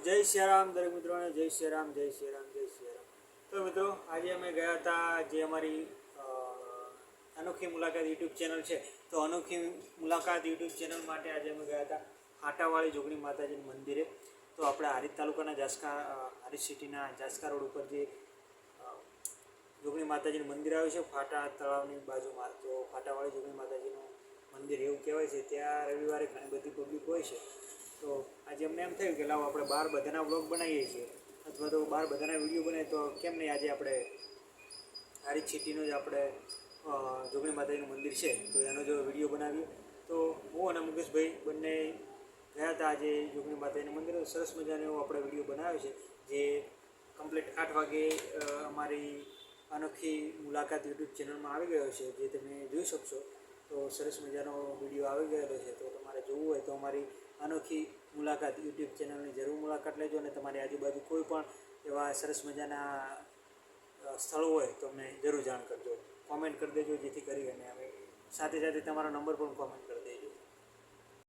જય સિયારામ દરેક મિત્રોને જય સિયારામ જય સિયારામ જય સિયારામ. તો મિત્રો આજે અમે ગયા હતા જે અમારી અનોખી મુલાકાત યુટ્યુબ ચેનલ છે. તો અનોખી મુલાકાત યુટ્યુબ ચેનલ માટે આજે અમે ગયા હતા ફાટાવાળી જોગણી માતાજીના મંદિરે. તો આપણે હારીજ તાલુકાના હારીજ સિટીના જાસકા રોડ ઉપર જે જોગણી માતાજીનું મંદિર આવ્યું છે ફાટા તળાવની બાજુમાં. તો ફાટાવાળી જોગણી માતાજીનું મંદિર એવું કહેવાય છે. ત્યાં રવિવારે ઘણી બધી પબ્લિક હોય છે. તો આજે અમને એમ થયું કે લાવો આપણે બહાર બધાના વ્લોગ બનાવીએ છીએ અથવા તો બહાર બધાના વિડીયો બનાવીએ, તો કેમ નહીં આજે આપણે હારીજ સિટીનું જ આપણે જોગણી માતાજીનું મંદિર છે તો એનો જો વિડીયો બનાવીએ. તો હું અને મુકેશભાઈ બંને ગયા હતા આજે જોગણી માતાજીનું મંદિર. સરસ મજાનો એવો આપણે વિડીયો બનાવ્યો છે જે કમ્પ્લીટ 8 વાગે અમારી અનોખી મુલાકાત યુટ્યુબ ચેનલમાં આવી ગયો છે, જે તમે જોઈ શકશો. તો સરસ મજાનો વિડીયો આવી ગયેલો છે. તો તમારે જોવું હોય તો અમારી અનોખી મુલાકાત યુટ્યુબ ચેનલની જરૂર મુલાકાત લેજો. અને તમારી આજુબાજુ કોઈ પણ એવા સરસ મજાના સ્થળો હોય તો અમને જરૂર જાણ કરજો, કોમેન્ટ કરી દેજો, જેથી કરી અને અમે સાથે સાથે તમારો નંબર પણ કોમેન્ટ કરી દઈએ.